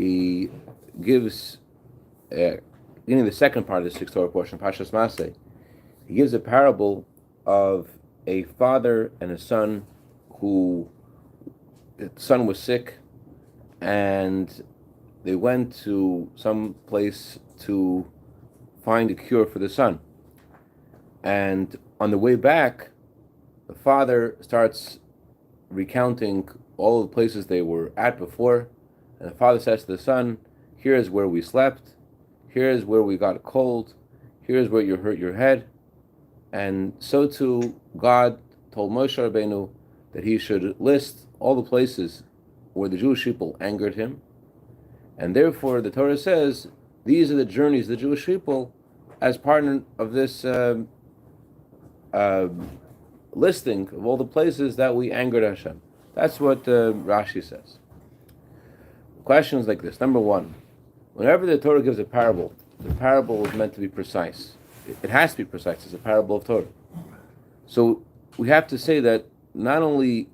he gives, beginning the second part of the sixth Torah portion, Pashas Masay, he gives a parable of a father and a son who, the son was sick, and they went to some place to find a cure for the son. And on the way back, the father starts recounting all the places they were at before, and the father says to the son, here's where we slept, here's where we got cold, here's where you hurt your head. And so too, God told Moshe Rabbeinu that he should list all the places where the Jewish people angered him, and therefore the Torah says these are the journeys of the Jewish people as part of this listing of all the places that we angered Hashem. That's what Rashi says. The question is like this. Number one, whenever the Torah gives a parable, the parable is meant to be precise. It has to be precise. It's a parable of Torah. So we have to say that not only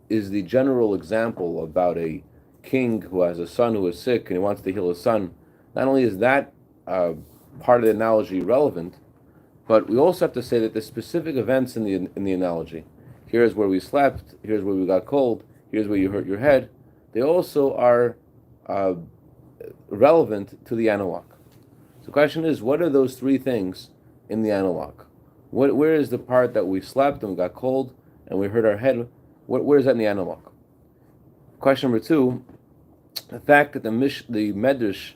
is the general example about a king who has a son who is sick and he wants to heal his son, not only is that part of the analogy relevant, but we also have to say that the specific events in the analogy, here's where we slept, here's where we got cold, here's where you hurt your head, they also are relevant to the analog. So the question is, what are those three things in the analog? Where is the part that we slept and we got cold and we hurt our head? Where is that in the analog? Question number two, the fact that the Medrash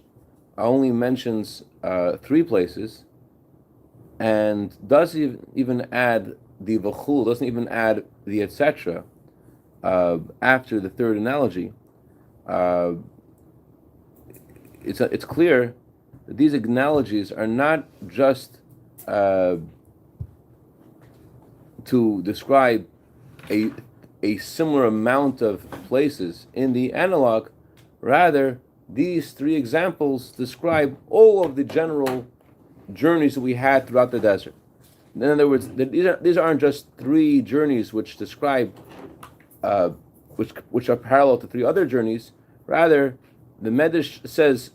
only mentions 3 places and doesn't even add the v'chul, doesn't even add the etc. After the third analogy, it's clear that these analogies are not just to describe a similar amount of places in the analog. Rather, these 3 examples describe all of the general journeys that we had throughout the desert. In other words, these aren't just 3 journeys which describe, which are parallel to 3 other journeys. Rather, the Medrash says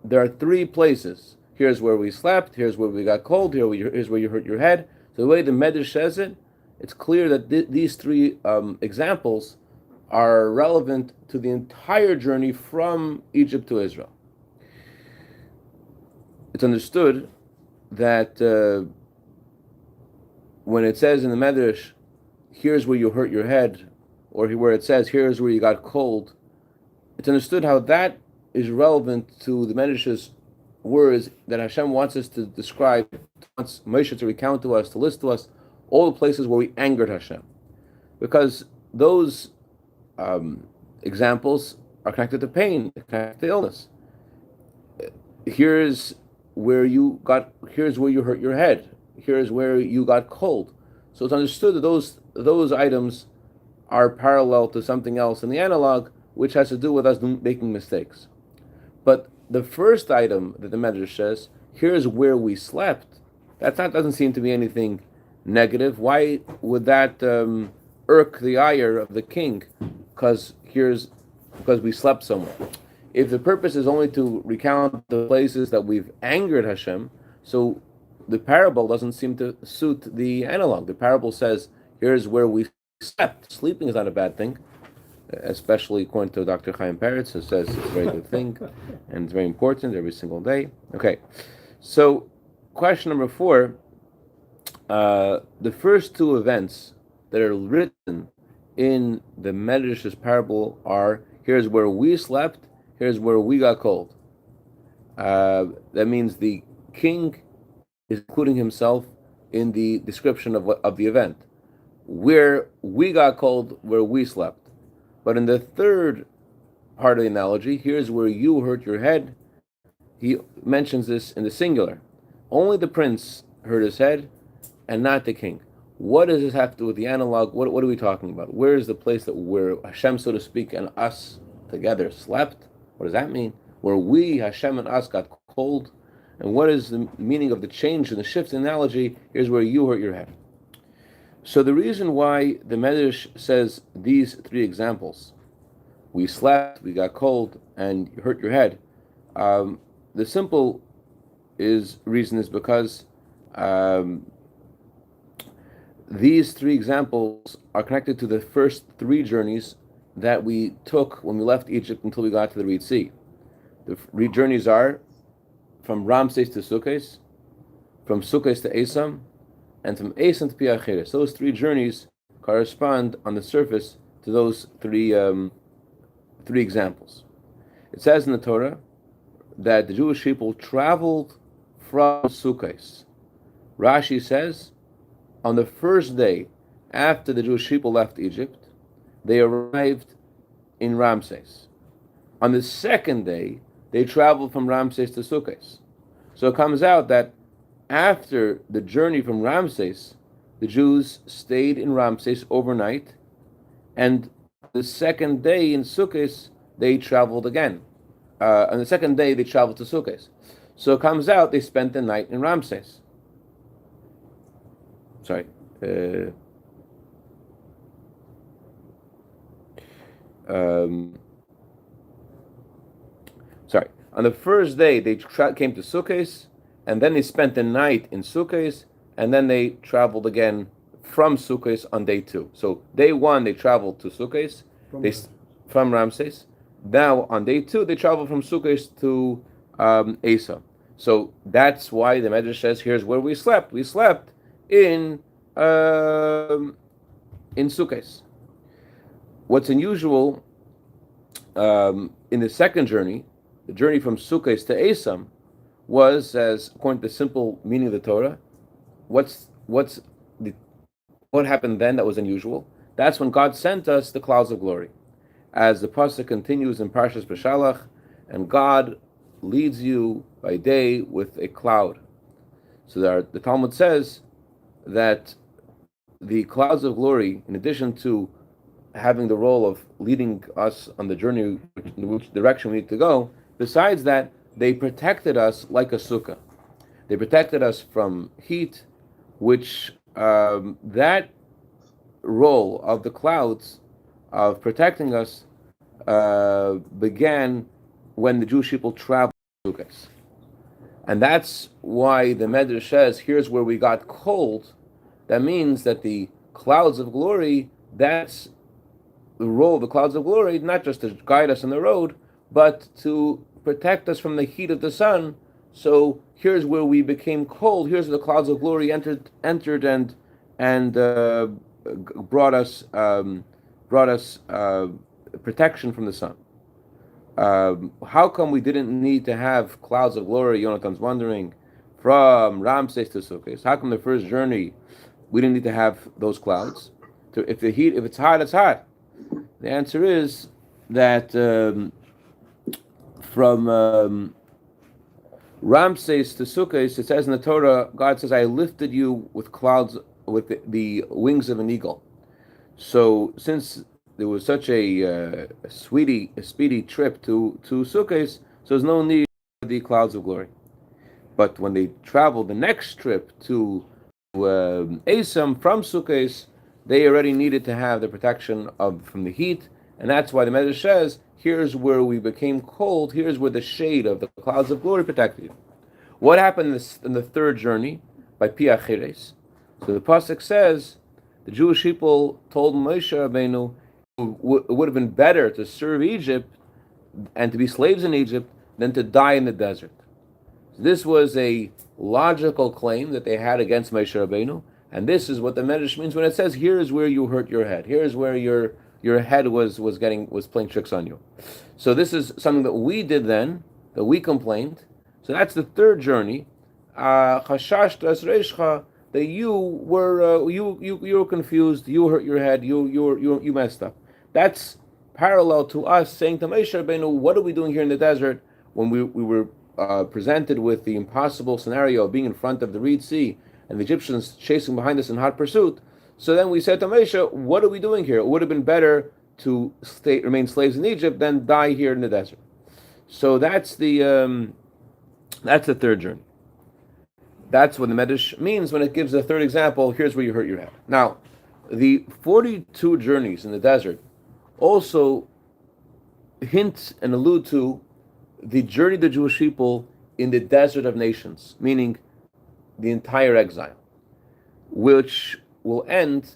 there are 3 places. Here's where we slept. Here's where we got cold. Here's where you hurt your head. So the way the Medrash says it, it's clear that these 3 examples are relevant to the entire journey from Egypt to Israel. It's understood that when it says in the Medrash, here's where you hurt your head, or where it says, here's where you got cold, it's understood how that is relevant to the Medrash's words that Hashem wants us to describe, wants Moshe to recount to us, to list to us, all the places where we angered Hashem. Because those examples are connected to pain, connected to illness. Here's where you hurt your head. Here's where you got cold. So it's understood that those items are parallel to something else in the analog, which has to do with us making mistakes. But the first item that the Medrash says, here's where we slept, doesn't seem to be anything negative. Why would that irk the ire of the king? Because we slept somewhere. If the purpose is only to recount the places that we've angered Hashem, so the parable doesn't seem to suit the analog. The parable says, here's where we slept. Sleeping is not a bad thing, especially according to Dr. Chaim Peretz, who says it's a very good thing and it's very important every single day. Okay, so question number 4, the first 2 events that are written in the Medrash's parable are, here's where we slept, here's where we got cold. That means the king is including himself in the description of the event. Where we got cold, where we slept. But in the third part of the analogy, here's where you hurt your head, he mentions this in the singular. Only the prince hurt his head, and not the king. What does this have to do with the analog? What are we talking about? Where is the place where Hashem, so to speak, and us together slept? What does that mean? Where we, Hashem and us, got cold? And what is the meaning of the change and the shift in analogy? Here's where you hurt your head. So the reason why the Medrash says these 3 examples we slept, we got cold, and you hurt your head. The simple reason is because these three examples are connected to the first three journeys that we took when we left Egypt until we got to the Red Sea. The three journeys are from Ramses to Sukkot, from Sukkot to Esam, and from Esam to Piacheres. Those three journeys correspond on the surface to those three examples. It says in the Torah that the Jewish people traveled from Sukkot. Rashi says, on the first day after the Jewish people left Egypt, they arrived in Ramses. On the second day, they traveled from Ramses to Sukkot. So it comes out that after the journey from Ramses, the Jews stayed in Ramses overnight, and the second day in Sukkot, they traveled again. On the second day, they traveled to Sukkot. So it comes out they spent the night in Ramses. Sorry. On the first day, they came to Sukkot, and then they spent the night in Sukkot, and then they traveled again from Sukkot on day 2. So day 1, they traveled to Sukkot from Ramses. Now on day 2, they traveled from Sukkot to Asa. So that's why the Medrash says, here's where we slept. We slept in Sukkot. What's unusual in the second journey, the journey from Sukkot to Esam, was, as according to the simple meaning of the Torah, what happened then that was unusual? That's when God sent us the clouds of glory. As the pasuk continues in Parshas Beshalach, and God leads you by day with a cloud. So the Talmud says that the clouds of glory, in addition to having the role of leading us on the journey in which direction we need to go, besides that, they protected us like a sukkah. They protected us from heat, which that role of the clouds of protecting us began when the Jewish people traveled to Sukkot. And that's why the Medrash says, here's where we got cold. That means that the clouds of glory, that's the role of the clouds of glory, not just to guide us on the road, but to protect us from the heat of the sun. So here's where we became cold. Here's where the clouds of glory entered and brought us protection from the sun. How come we didn't need to have clouds of glory? Yonathan's wondering, from Ramses to Sukkot. How come the first journey we didn't need to have those clouds? If it's hot, it's hot. The answer is that from Ramses to Sukkot, it says in the Torah, God says, I lifted you with clouds, with the wings of an eagle. So since there was such a speedy trip to Sukkot, so there's no need for the clouds of glory. But when they traveled the next trip to Esam from Sukkot, they already needed to have the protection from the heat, and that's why the Medrash says, here's where we became cold, here's where the shade of the clouds of glory protected you. What happened in the third journey by Piacheres? So the pasuk says, the Jewish people told Moshe Rabbeinu it would have been better to serve Egypt and to be slaves in Egypt than to die in the desert. So this was a logical claim that they had against Moshe Rabbeinu, and this is what the Medrash means when it says, here is where you hurt your head. Here is where your head was playing tricks on you. So this is something that we did then, that we complained. So that's the third journey. Chashashtas reishcha, that you were confused, you hurt your head, you messed up. That's parallel to us saying to Moshe Rabbeinu, what are we doing here in the desert when we were presented with the impossible scenario of being in front of the Red Sea and the Egyptians chasing behind us in hot pursuit? So then we said to Moshe, what are we doing here? It would have been better to remain slaves in Egypt than die here in the desert. So that's the third journey. That's what the Medrash means when it gives the third example. Here's where you hurt your head. Now, the 42 journeys in the desert also hint and allude to the journey of the Jewish people in the desert of nations, meaning the entire exile, which will end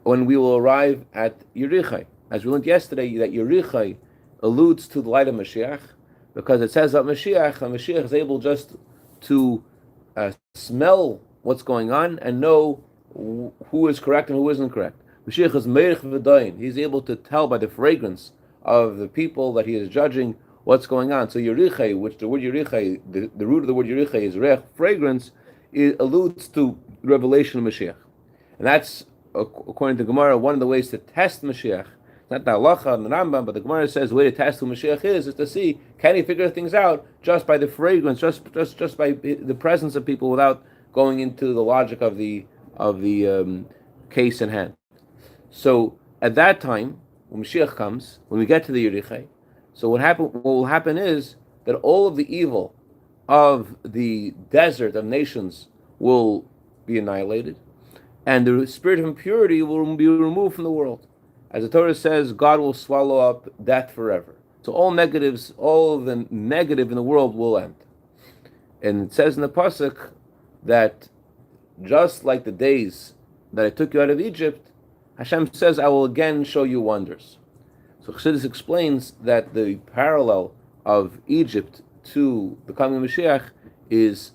when we will arrive at Yerichai. As we learned yesterday, that Yerichai alludes to the light of Mashiach, because it says that Mashiach is able just to smell what's going on and know who is correct and who isn't correct. Mashiach is Meirich V'dayin. He's able to tell by the fragrance of the people that he is judging what's going on. So Yerichai, which the word Yerichai, the root of the word Yerichai is Rech, fragrance, it alludes to the revelation of Mashiach. And that's, according to Gemara, one of the ways to test Mashiach. Not the halacha and the Rambam, but the Gemara says the way to test who Mashiach is to see, can he figure things out just by the fragrance, just by the presence of people, without going into the logic of the case in hand. So at that time, when Mashiach comes, when we get to the Yerichai, so what will happen is that all of the evil of the desert of nations will be annihilated, and the spirit of impurity will be removed from the world. As the Torah says, God will swallow up death forever. So all of the negative in the world will end. And it says in the Pasuk that just like the days that I took you out of Egypt, Hashem says, I will again show you wonders. So Chassidus explains that the parallel of Egypt to the coming of Mashiach is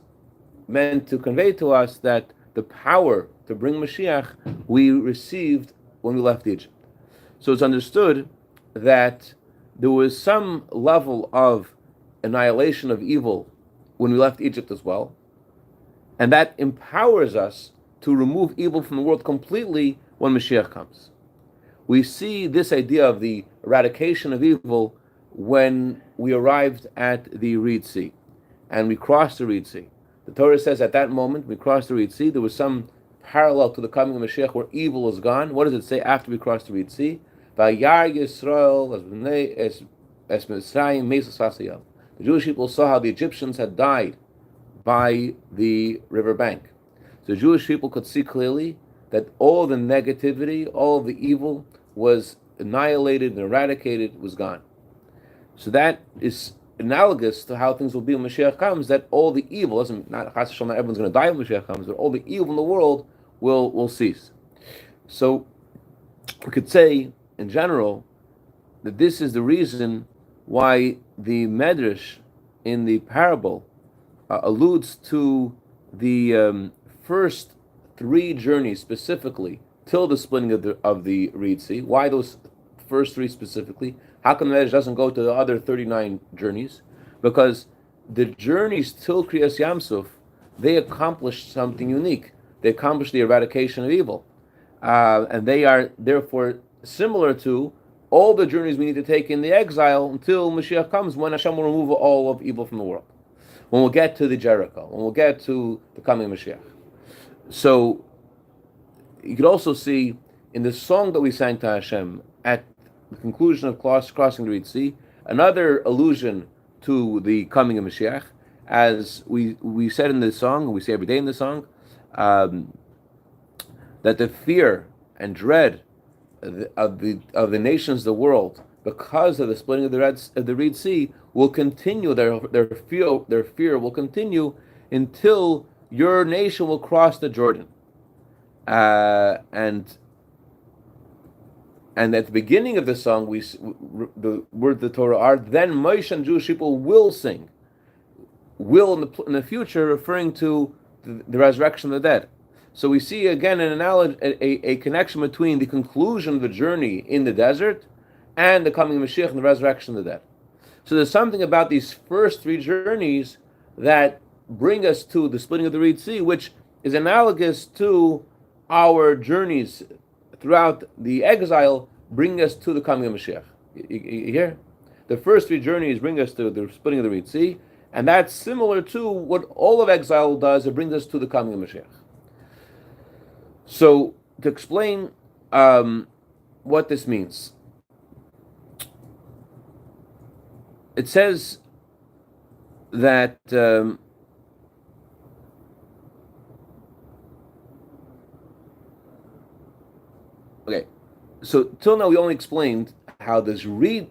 meant to convey to us that the power to bring Mashiach we received when we left Egypt. So it's understood that there was some level of annihilation of evil when we left Egypt as well, and that empowers us to remove evil from the world completely when Mashiach comes. We see this idea of the eradication of evil when we arrived at the Reed Sea, and we crossed the Reed Sea. The Torah says at that moment we crossed the Reed Sea, there was some parallel to the coming of Mashiach where evil is gone. What does it say after we crossed the Reed Sea? Vayar Yisrael es Mesa'im Mesas Hasayel. The Jewish people saw how the Egyptians had died by the river bank. So the Jewish people could see clearly that all the negativity, all of the evil was annihilated and eradicated, was gone. So that is analogous to how things will be when Mashiach comes, that all the evil, not everyone's going to die when Mashiach comes, but all the evil in the world will cease. So we could say, in general, that this is the reason why the Medrash in the parable alludes to the first three journeys specifically till the splitting of the Reed Sea. Why those first three specifically? How come the Medrash doesn't go to the other 39 journeys? Because the journeys till Kriyas Yamsuf, they accomplished something unique. They accomplished the eradication of evil. And they are therefore similar to all the journeys we need to take in the exile until Mashiach comes, when Hashem will remove all of evil from the world. When we'll get to the Jericho, when we'll get to the coming of Mashiach. So you could also see in the song that we sang to Hashem at the conclusion of crossing the Reed Sea, another allusion to the coming of Mashiach, as we said in the song, we say every day in the song, that the fear and dread of the nations of the world, because of the splitting of the Reed Sea, will continue. Their fear will continue until your nation will cross the Jordan. And at the beginning of the song, the words of the Torah are, then Moshe and Jewish people will sing. Will in the future, referring to the resurrection of the dead. So we see again an analogy, a connection between the conclusion of the journey in the desert and the coming of Mashiach and the resurrection of the dead. So there's something about these first three journeys that bring us to the splitting of the Reed Sea, which is analogous to our journeys throughout the exile, bring us to the coming of Mashiach. You hear? The first three journeys bring us to the splitting of the Reed Sea, and that's similar to what all of exile does. It brings us to the coming of Mashiach. So, to explain what this means, it says that okay, so till now we only explained how the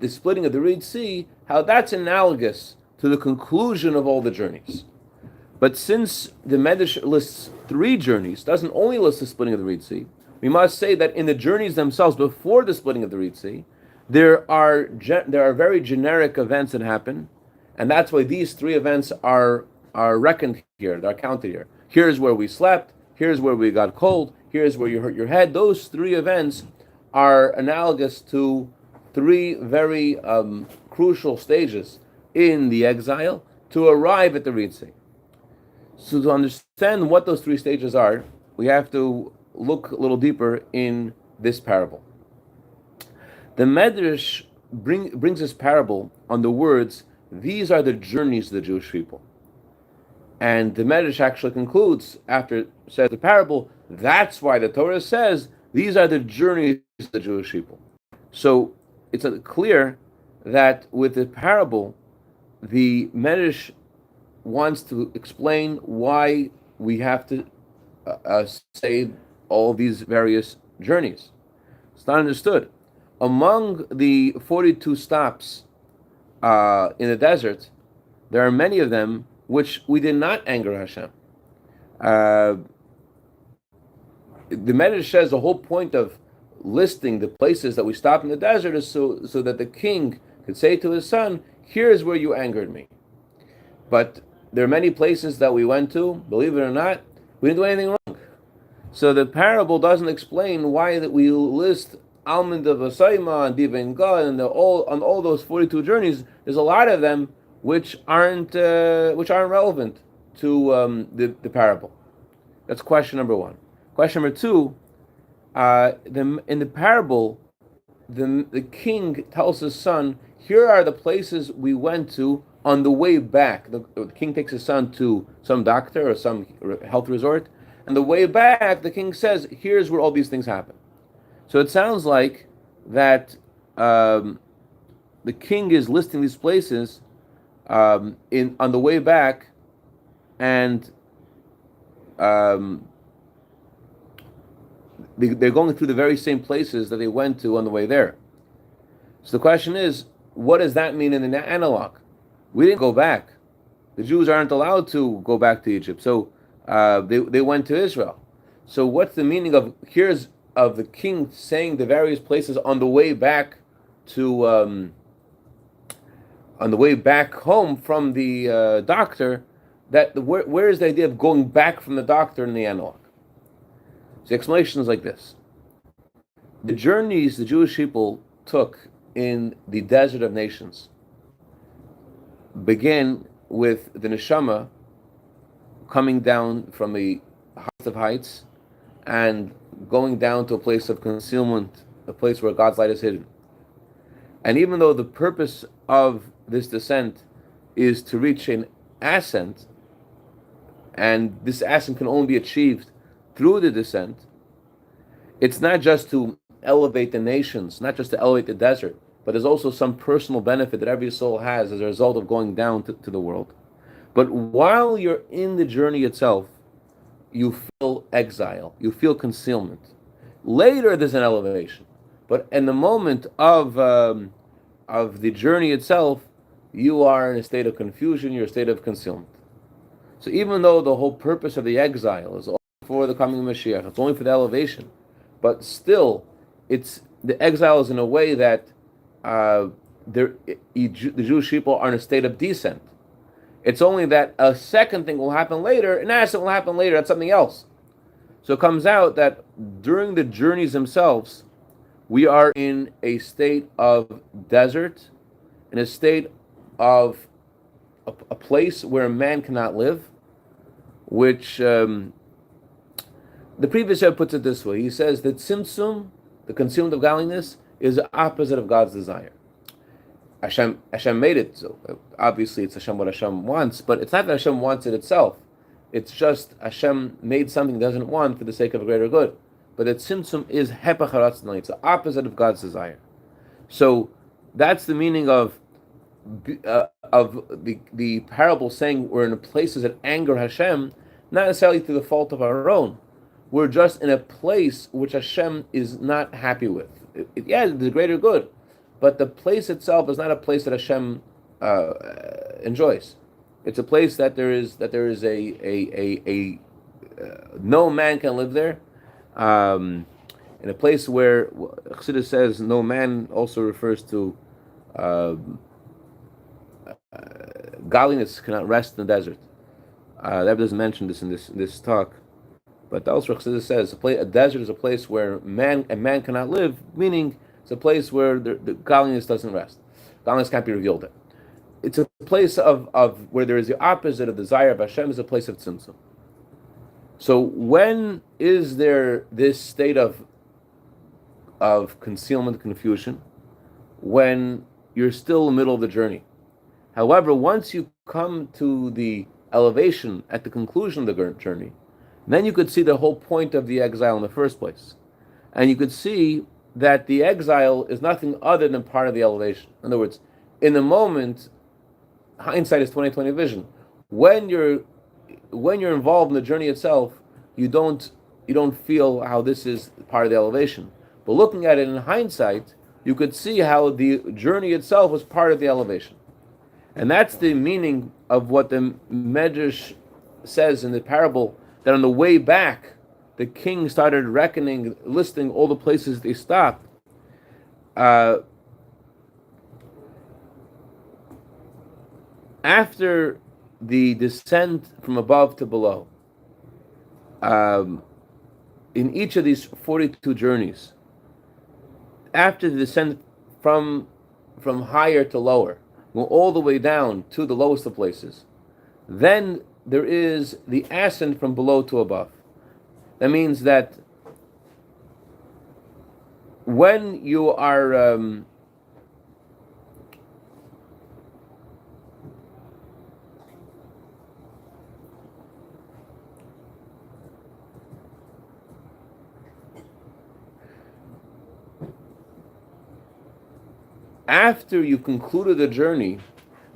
splitting of the Red Sea, how that's analogous to the conclusion of all the journeys. But since the Medrash lists 3 journeys, doesn't only list the splitting of the Red Sea, we must say that in the journeys themselves, before the splitting of the Red Sea, there are very generic events that happen, and that's why these 3 events are reckoned here, they're counted here. Here's where we slept, here's where we got cold, here's where you hurt your head. Those 3 events are analogous to 3 very crucial stages in the exile to arrive at the Red Sea. So to understand what those 3 stages are, we have to look a little deeper in this parable. The Medrash brings this parable on the words, these are the journeys of the Jewish people. And the Medrash actually concludes, after it says the parable, that's why the Torah says, these are the journeys of the Jewish people. So it's clear that with the parable, the Medrash wants to explain why we have to say all these various journeys. It's not understood. Among the 42 stops in the desert, there are many of them which we did not anger Hashem. The Medrash says the whole point of listing the places that we stopped in the desert is so that the king could say to his son, here's where you angered me. But there are many places that we went to, believe it or not, we didn't do anything wrong. So the parable doesn't explain why that we list Almond of Asaima and Diva God and on all those 42 journeys. There's a lot of them which aren't relevant to the parable. That's question number 1. Question number 2, in the parable, the king tells his son, here are the places we went to on the way back. The king takes his son to some doctor or some health resort, and the way back, the king says, here's where all these things happen. So it sounds like that the king is listing these places on the way back, and they're going through the very same places that they went to on the way there. So the question is, what does that mean in the analog? We didn't go back. The Jews aren't allowed to go back to Egypt, so they went to Israel. So what's the meaning of the king saying the various places on the way back to on the way back home from the doctor? Where is the idea of going back from the doctor in the analog? So the explanation is like this: the journeys the Jewish people took in the desert of nations begin with the neshama coming down from the heights of heights and going down to a place of concealment, a place where God's light is hidden. And even though the purpose of this descent is to reach an ascent, and this ascent can only be achieved through the descent, it's not just to elevate the nations, not just to elevate the desert, but there's also some personal benefit that every soul has as a result of going down to the world. But while you're in the journey itself, you feel exile, you feel concealment. Later there's an elevation, but in the moment of the journey itself, you are in a state of confusion, you're in a state of concealment. So even though the whole purpose of the exile is only for the coming of Mashiach, it's only for the elevation, but still, the exile is in a way that the Jewish people are in a state of descent. It's only that a second thing will happen later, an ascent will happen later, that's something else. So it comes out that during the journeys themselves, we are in a state of desert, in a state of a place where a man cannot live, which the previous Rebbe puts it this way. He says that Tzimtzum, the concealment of godliness, is the opposite of God's desire. Hashem made it, so obviously it's Hashem what Hashem wants, but it's not that Hashem wants it itself. It's just Hashem made something he doesn't want for the sake of a greater good. But the Tzimtzum is Hepach HaRatzon, it's the opposite of God's desire. So that's the meaning of the parable saying we're in places that anger Hashem, not necessarily through the fault of our own. We're just in a place which Hashem is not happy with. It's a greater good, but the place itself is not a place that Hashem enjoys. It's a place that there is a no man can live there. In a place where Chassidus says no man also refers to godliness cannot rest in the desert. That doesn't mention this in this talk, but also Chassidus says a desert is a place where man cannot live, meaning it's a place where the godliness doesn't rest. Godliness can't be revealed there. It's a place of where there is the opposite of desire of Hashem, is a place of tzimtzum. So when is there this state of concealment, confusion? When you're still in the middle of the journey. However, once you come to the elevation at the conclusion of the journey, then you could see the whole point of the exile in the first place. And you could see that the exile is nothing other than part of the elevation. In other words, in the moment, hindsight is 20/20 vision. When you're involved in the journey itself, you don't feel how this is part of the elevation. But looking at it in hindsight, you could see how the journey itself was part of the elevation. And that's the meaning of what the Medrash says in the parable, that on the way back, the king started listing all the places they stopped. After the descent from above to below, in each of these 42 journeys, after the descent from higher to lower, go all the way down to the lowest of places, then there is the ascent from below to above. That means that when you are after you concluded the journey,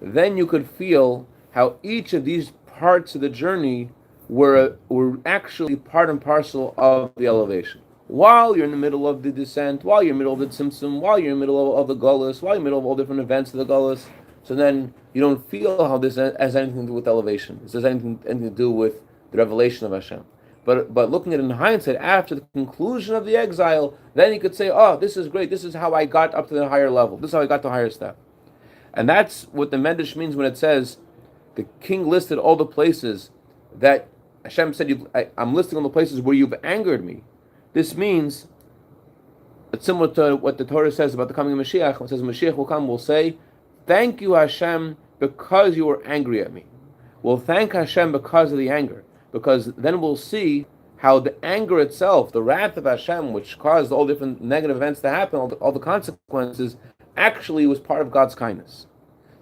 then you could feel how each of these parts of the journey were actually part and parcel of the elevation. While you're in the middle of the descent, while you're in the middle of the tzimtzum, while you're in the middle of the gullus, while you're in the middle of all different events of the gullus, so then you don't feel how this has anything to do with elevation. This has anything to do with the revelation of Hashem. But looking at it in hindsight, after the conclusion of the exile, then you could say, oh, this is great. This is how I got up to the higher level. This is how I got to the higher step. And that's what the Medrash means when it says the king listed all the places that Hashem said, I'm listing all the places where you've angered me. This means it's similar to what the Torah says about the coming of Mashiach. It says Mashiach will come, will say, thank you, Hashem, because you were angry at me. We'll thank Hashem because of the anger. Because then we'll see how the anger itself, the wrath of Hashem, which caused all different negative events to happen, all the consequences, actually was part of God's kindness.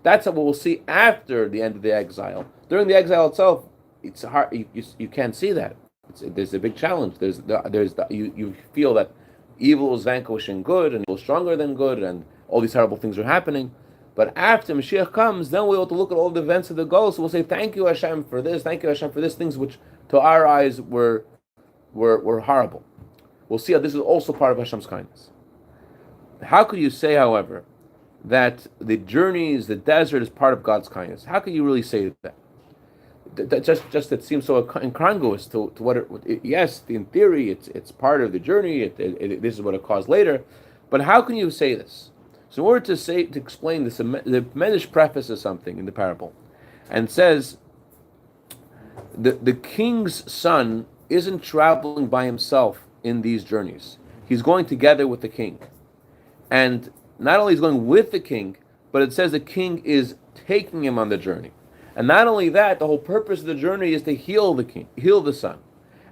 That's what we'll see after the end of the exile. During the exile itself, it's hard. You can't see that. There's a big challenge. You feel that evil is vanquishing good, and evil is stronger than good, and all these horrible things are happening. But after Mashiach comes, then we'll have to look at all the events of the goal. So we'll say, thank you, Hashem, for this. Thank you, Hashem, for this. Things which, to our eyes, were horrible. We'll see how this is also part of Hashem's kindness. How could you say, however, that the journeys, the desert, is part of God's kindness? How could you really say that? That just it seems so incongruous to what it. Yes, in theory, it's part of the journey. This is what it caused later. But how can you say this? So in order to explain this, the Medrash prefaces something in the parable, and says the king's son isn't traveling by himself in these journeys. He's going together with the king, and not only is going with the king, but it says the king is taking him on the journey. And not only that, the whole purpose of the journey is to heal the son.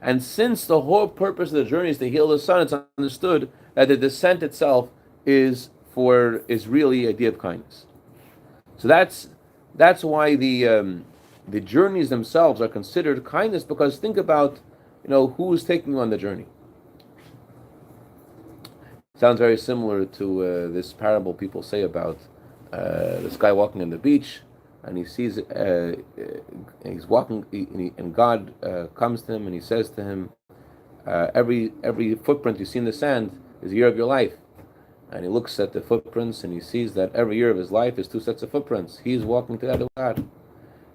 And since the whole purpose of the journey is to heal the son, it's understood that the descent itself is really a idea of kindness. So that's why the journeys themselves are considered kindness, because think about who's taking you on the journey. Sounds very similar to this parable people say about this guy walking on the beach, and he sees he's walking, and God comes to him and he says to him, every footprint you see in the sand is a year of your life. and he looks at the footprints and he sees that every year of his life is two sets of footprints. He's walking together with God.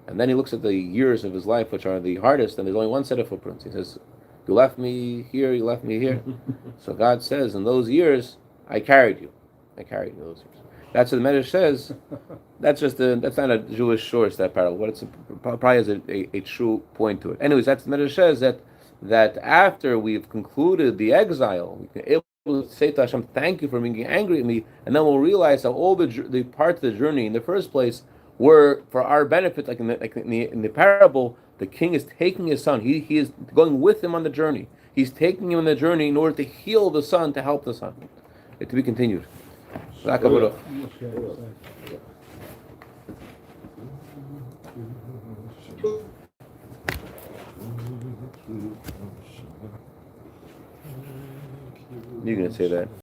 And then he looks at the years of his life, which are the hardest, and there's only one set of footprints. He says, you left me here, you left me here. So God says, in those years, I carried you. I carried you those years. That's what the Medrash says. That's not a Jewish source, that parable, but it's probably has a true point to it. Anyways, that's the Medrash says that after we've concluded the exile, we can able to say to Hashem, thank you for being angry at me, and then we'll realize that all the parts of the journey in the first place were for our benefit. Like in the parable, the king is taking his son. He is going with him on the journey. He's taking him on the journey in order to heal the son, to help the son. To be continued. You're going to say that.